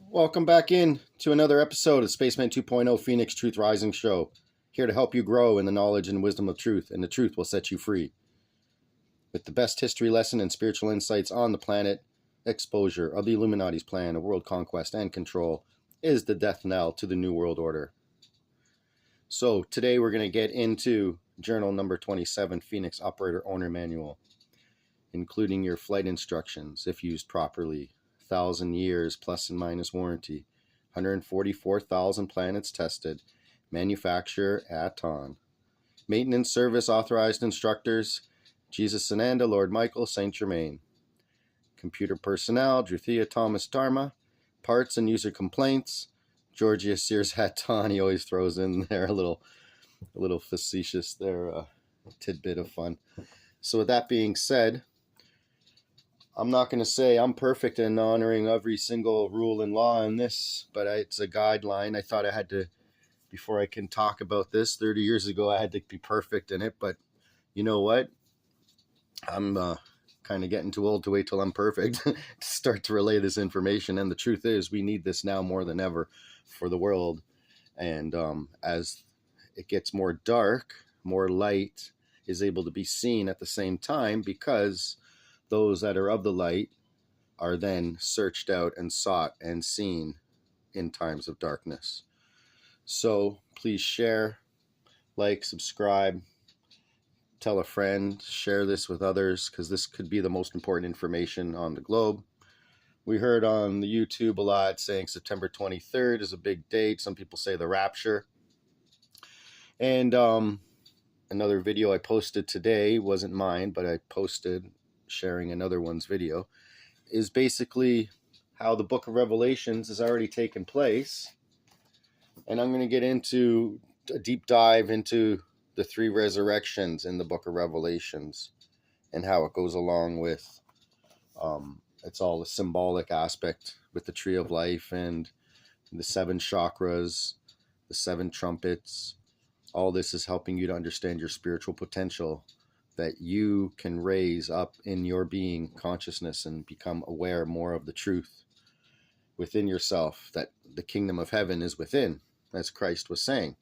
Welcome back in to another episode of Spaceman 2.0 Phoenix Truth Rising Show. Here to help you grow in the knowledge and wisdom of truth, and the truth will set you free. With the best history lesson and spiritual insights on the planet, exposure of the Illuminati's plan of world conquest and control is the death knell to the New World Order. So today we're going to get into journal number 27, Phoenix Operator Owner Manual, including your flight instructions if used properly. 1,000 years plus and minus warranty, 144,000 planets tested, manufacturer ATON, maintenance service authorized instructors, Jesus Sananda, Lord Michael, Saint Germain, computer personnel, Druthia Thomas Dharma, parts and user complaints, Georgia Sears hATON. He always throws in there a little facetious there, tidbit of fun. So with that being said, I'm not going to say I'm perfect in honoring every single rule and law in this, but it's a guideline. I thought I had to, before I can talk about this, 30 years ago, I had to be perfect in it. But you know what? I'm kind of getting too old to wait till I'm perfect to start to relay this information. And the truth is, we need this now more than ever for the world. And as it gets more dark, more light is able to be seen at the same time, because those that are of the light are then searched out and sought and seen in times of darkness. So please share, like, subscribe, tell a friend, share this with others, because this could be the most important information on the globe. We heard on the YouTube a lot saying September 23rd is a big date. Some people say the rapture. And another video I posted today wasn't mine, but I posted sharing another one's video, is basically how the book of Revelations has already taken place. And I'm going to get into a deep dive into the three resurrections in the book of Revelations and how it goes along with, it's all a symbolic aspect with the tree of life and the seven chakras, the seven trumpets. All this is helping you to understand your spiritual potential that you can raise up in your being consciousness and become aware more of the truth within yourself, that the kingdom of heaven is within, as Christ was saying.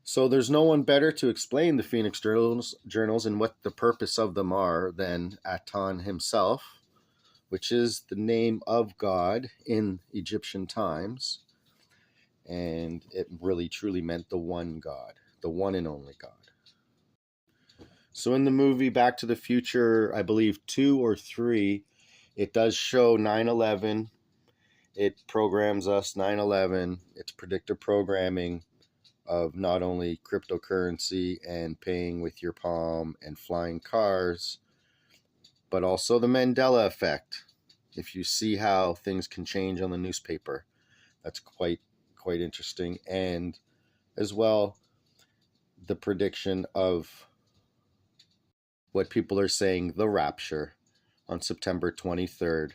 So there's no one better to explain the Phoenix journals and what the purpose of them are than ATON himself, which is the name of God in Egyptian times. And it really truly meant the one God, the one and only God. So in the movie Back to the Future, I believe 2 or 3, it does show 9/11. It programs us 9/11. It's predictive programming of not only cryptocurrency and paying with your palm and flying cars, but also the Mandela effect. If you see how things can change on the newspaper, that's quite interesting. And as well, the prediction of what people are saying, the rapture on September 23rd.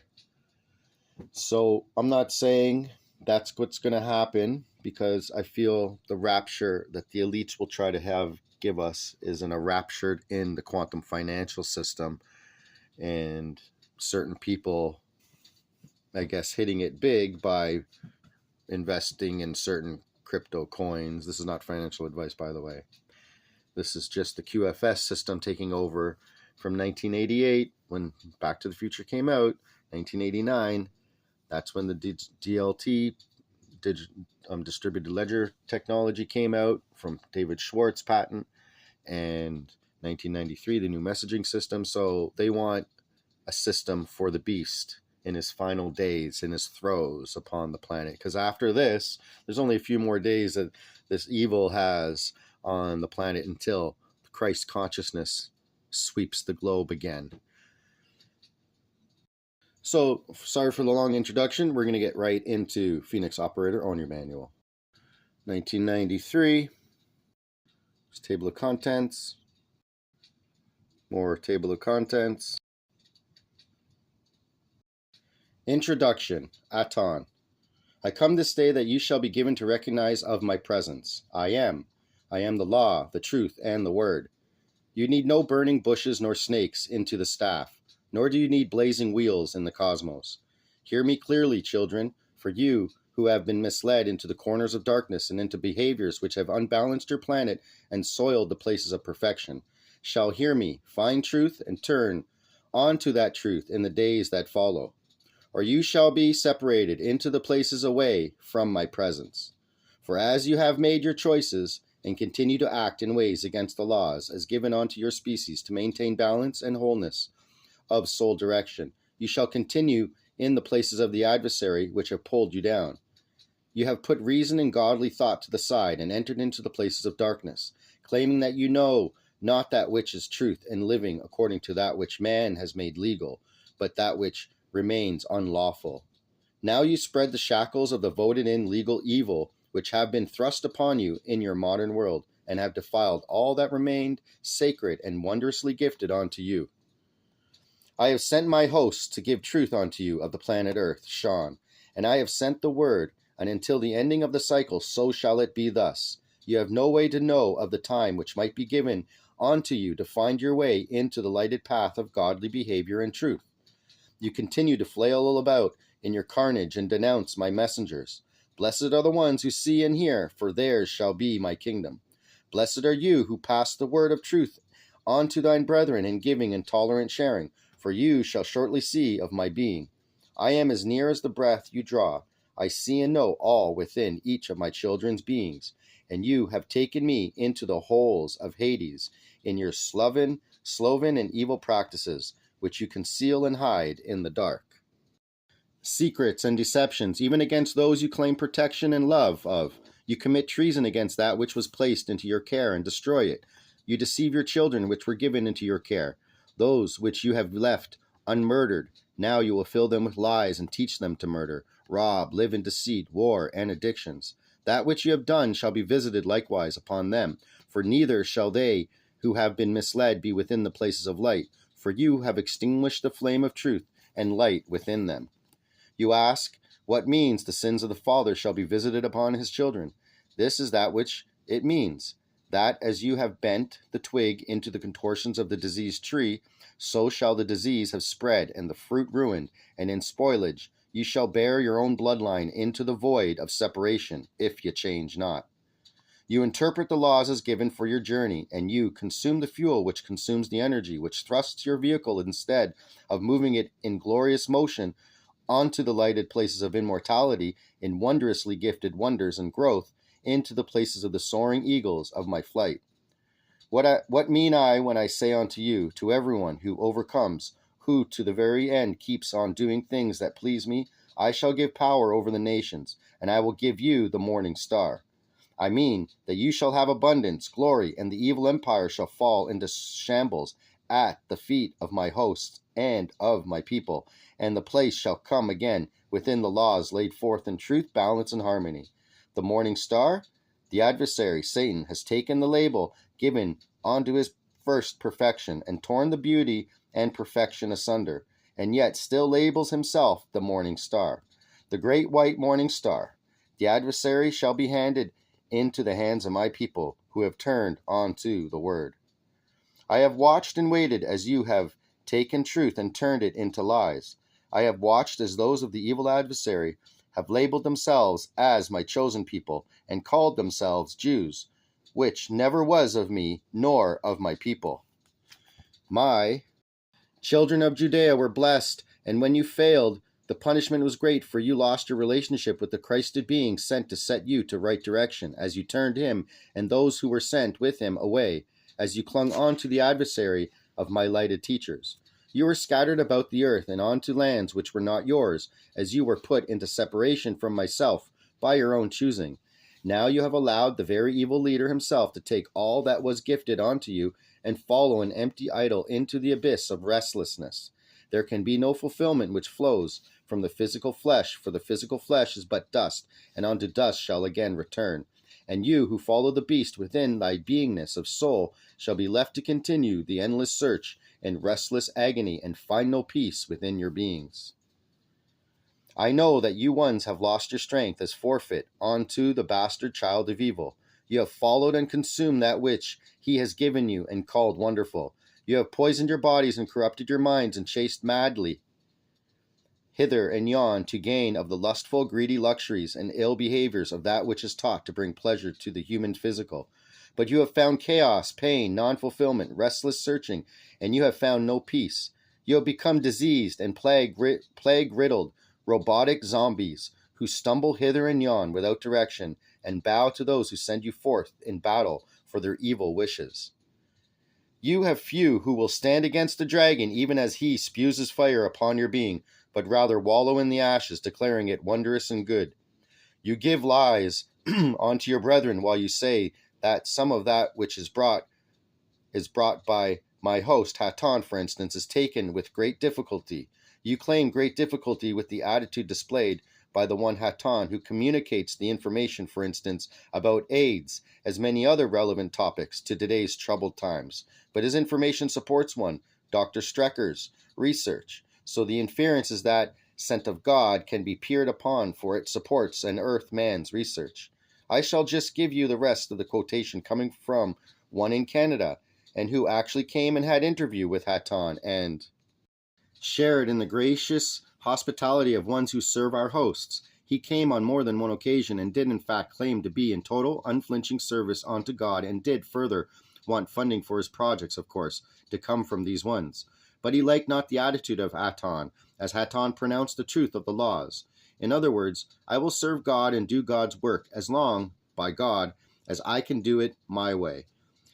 So I'm not saying that's what's going to happen, because I feel the rapture that the elites will try to give us is a raptured in the quantum financial system, and certain people, I guess, hitting it big by investing in certain crypto coins. This is not financial advice, by the way. This is just the QFS system taking over from 1988, when Back to the Future came out, 1989. That's when the DLT, distributed ledger technology, came out from David Schwartz patent, and 1993, the new messaging system. So they want a system for the beast in his final days, in his throes upon the planet. Because after this, there's only a few more days that this evil has on the planet until Christ consciousness sweeps the globe again. So, sorry for the long introduction. We're going to get right into Phoenix Operator Owner Manual. 1993. Table of contents. More table of contents. Introduction. ATON. I come this day that you shall be given to recognize of my presence. I am the law, the truth, and the word. You need no burning bushes nor snakes into the staff, nor do you need blazing wheels in the cosmos. Hear me clearly, children, For you who have been misled into the corners of darkness and into behaviors which have unbalanced your planet and soiled the places of perfection, shall hear me, find truth, and turn on to that truth in the days that follow. Or you shall be separated into the places away from my presence. For as you have made your choices, and continue to act in ways against the laws as given unto your species to maintain balance and wholeness of soul direction, you shall continue in the places of the adversary which have pulled you down. You have put reason and godly thought to the side and entered into the places of darkness, claiming that you know not that which is truth and living according to that which man has made legal, but that which remains unlawful. Now you spread the shackles of the voted-in legal evil which have been thrust upon you in your modern world, and have defiled all that remained sacred and wondrously gifted unto you. I have sent my hosts to give truth unto you of the planet Earth, Sean, and I have sent the word, and until the ending of the cycle so shall it be thus. You have no way to know of the time which might be given unto you to find your way into the lighted path of godly behavior and truth. You continue to flail about in your carnage and denounce my messengers. Blessed are the ones who see and hear, for theirs shall be my kingdom. Blessed are you who pass the word of truth on to thine brethren in giving and tolerant sharing, for you shall shortly see of my being. I am as near as the breath you draw. I see and know all within each of my children's beings, and you have taken me into the holes of Hades in your sloven and evil practices, which you conceal and hide in the dark. Secrets and deceptions, even against those you claim protection and love of. You commit treason against that which was placed into your care and destroy it. You deceive your children which were given into your care. Those which you have left unmurdered, now you will fill them with lies and teach them to murder, rob, live in deceit, war, and addictions. That which you have done shall be visited likewise upon them, for neither shall they who have been misled be within the places of light, for you have extinguished the flame of truth and light within them. You ask, what means the sins of the father shall be visited upon his children? This is that which it means, that as you have bent the twig into the contortions of the diseased tree, so shall the disease have spread and the fruit ruined, and in spoilage you shall bear your own bloodline into the void of separation, if ye change not. You interpret the laws as given for your journey, and you consume the fuel which consumes the energy, which thrusts your vehicle instead of moving it in glorious motion onto the lighted places of immortality in wondrously gifted wonders and growth into the places of the soaring eagles of my flight. What mean I when I say unto you, to everyone who overcomes, who to the very end keeps on doing things that please me, I shall give power over the nations, and I will give you the morning star. I mean that you shall have abundance, glory, and the evil empire shall fall into shambles at the feet of my hosts and of my people, and the place shall come again within the laws laid forth in truth, balance, and harmony. The morning star, the adversary, Satan, has taken the label given unto his first perfection and torn the beauty and perfection asunder, and yet still labels himself the morning star, the great white morning star. The adversary shall be handed into the hands of my people who have turned unto the word. I have watched and waited as you have taken truth and turned it into lies. I have watched as those of the evil adversary have labeled themselves as my chosen people and called themselves Jews, which never was of me nor of my people. My children of Judea were blessed, and when you failed, the punishment was great, for you lost your relationship with the Christed being sent to set you to right direction, as you turned him and those who were sent with him away, as you clung on to the adversary of my lighted teachers. You were scattered about the earth and onto lands which were not yours, as you were put into separation from myself by your own choosing. Now you have allowed the very evil leader himself to take all that was gifted unto you and follow an empty idol into the abyss of restlessness. There can be no fulfillment which flows from the physical flesh, for the physical flesh is but dust, and unto dust shall again return. And you who follow the beast within thy beingness of soul shall be left to continue the endless search and restless agony and find no peace within your beings. I know that you ones have lost your strength as forfeit unto the bastard child of evil. You have followed and consumed that which he has given you and called wonderful. You have poisoned your bodies and corrupted your minds and chased madly hither and yon to gain of the lustful, greedy luxuries and ill behaviors of that which is taught to bring pleasure to the human physical. But you have found chaos, pain, non-fulfillment, restless searching, and you have found no peace. You have become diseased and plague-riddled, robotic zombies who stumble hither and yon without direction and bow to those who send you forth in battle for their evil wishes. You have few who will stand against the dragon even as he spews his fire upon your being, but rather wallow in the ashes, declaring it wondrous and good. You give lies unto your brethren while you say that some of that which is brought by my host hATON, for instance, is taken with great difficulty. You claim great difficulty with the attitude displayed by the one hATON who communicates the information, for instance, about AIDS, as many other relevant topics to today's troubled times. But his information supports one, Dr. Strecker's, research. So the inference is that sent of God can be peered upon, for it supports an earth man's research. I shall just give you the rest of the quotation coming from one in Canada, and who actually came and had interview with hATON and shared in the gracious hospitality of ones who serve our hosts. He came on more than one occasion and did in fact claim to be in total unflinching service unto God, and did further want funding for his projects, of course, to come from these ones. But he liked not the attitude of hATON, as hATON pronounced the truth of the laws. In other words, I will serve God and do God's work as long, by God, as I can do it my way.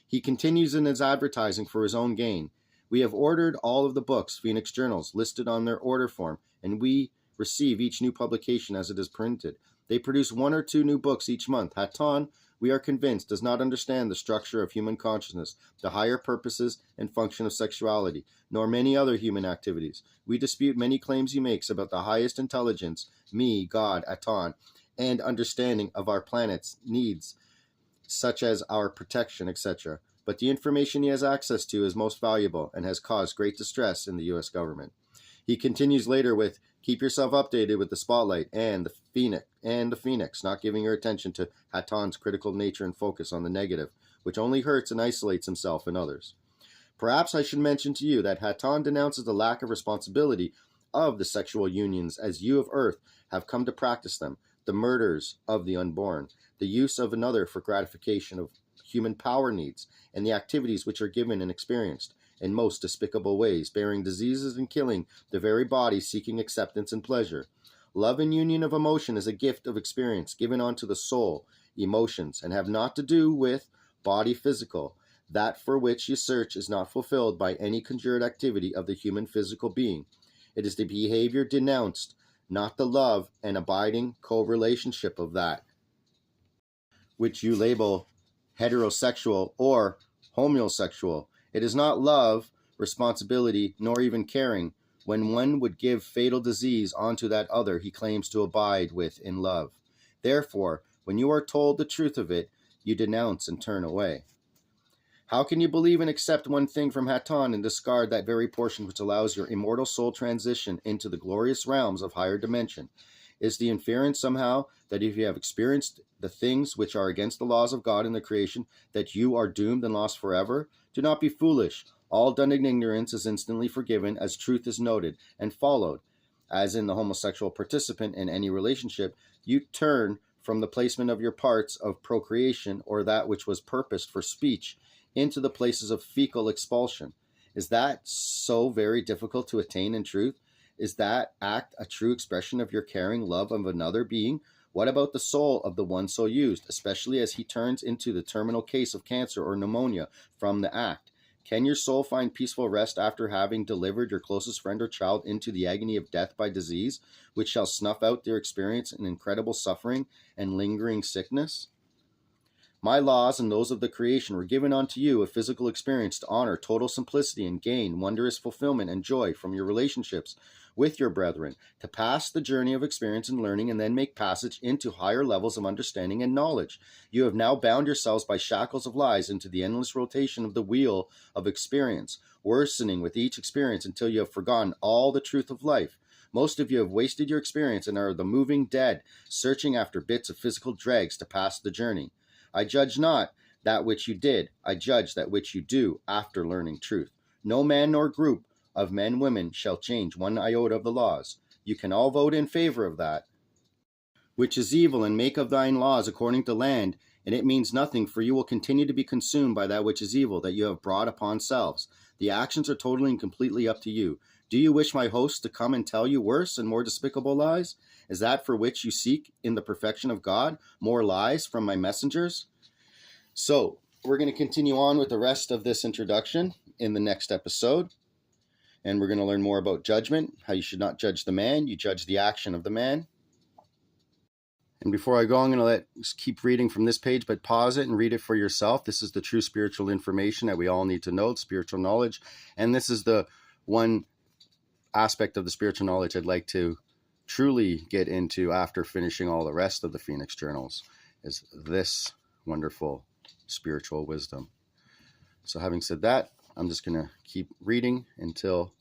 He continues in his advertising for his own gain. We have ordered all of the books, Phoenix Journals, listed on their order form, and we receive each new publication as it is printed. They produce 1 or 2 new books each month. hATON, we are convinced, does not understand the structure of human consciousness, the higher purposes and function of sexuality, nor many other human activities. We dispute many claims he makes about the highest intelligence, me, God, hATON, and understanding of our planet's needs, such as our protection, etc. But the information he has access to is most valuable and has caused great distress in the U.S. government. He continues later with, keep yourself updated with the spotlight and the Phoenix, not giving your attention to hATON's critical nature and focus on the negative, which only hurts and isolates himself and others. Perhaps I should mention to you that hATON denounces the lack of responsibility of the sexual unions as you of Earth have come to practice them, the murders of the unborn, the use of another for gratification of human power needs, and the activities which are given and experienced in most despicable ways, bearing diseases and killing the very body seeking acceptance and pleasure. Love and union of emotion is a gift of experience given unto the soul, emotions, and have not to do with body physical. That for which you search is not fulfilled by any conjured activity of the human physical being. It is the behavior denounced, not the love and abiding co-relationship of that which you label heterosexual or homosexual. It is not love, responsibility, nor even caring, when one would give fatal disease onto that other he claims to abide with in love. Therefore, when you are told the truth of it, you denounce and turn away. How can you believe and accept one thing from hATON and discard that very portion which allows your immortal soul transition into the glorious realms of higher dimension? Is the inference somehow that if you have experienced the things which are against the laws of God in the creation, that you are doomed and lost forever? Do not be foolish. All done in ignorance is instantly forgiven, as truth is noted and followed. As in the homosexual participant in any relationship, you turn from the placement of your parts of procreation, or that which was purposed for speech, into the places of fecal expulsion. Is that so very difficult to attain in truth? Is that act a true expression of your caring love of another being? What about the soul of the one so used, especially as he turns into the terminal case of cancer or pneumonia from the act? Can your soul find peaceful rest after having delivered your closest friend or child into the agony of death by disease, which shall snuff out their experience in incredible suffering and lingering sickness? My laws and those of the creation were given unto you a physical experience to honor total simplicity and gain wondrous fulfillment and joy from your relationships with your brethren, to pass the journey of experience and learning and then make passage into higher levels of understanding and knowledge. You have now bound yourselves by shackles of lies into the endless rotation of the wheel of experience, worsening with each experience until you have forgotten all the truth of life. Most of you have wasted your experience and are the moving dead, searching after bits of physical dregs to pass the journey. I judge not that which you did, I judge that which you do after learning truth. No man nor group of men, women, shall change one iota of the laws. You can all vote in favor of that. Which is evil, and make of thine laws according to land, and it means nothing, for you will continue to be consumed by that which is evil, that you have brought upon selves. The actions are totally and completely up to you. Do you wish my hosts to come and tell you worse and more despicable lies? Is that for which you seek in the perfection of God more lies from my messengers? So, we're going to continue on with the rest of this introduction in the next episode. And we're going to learn more about judgment, how you should not judge the man, you judge the action of the man. And before I go, I'm going to keep reading from this page, but pause it and read it for yourself. This is the true spiritual information that we all need to know, spiritual knowledge. And this is the one aspect of the spiritual knowledge I'd like to truly get into after finishing all the rest of the Phoenix Journals, is this wonderful spiritual wisdom. So having said that, I'm just going to keep reading until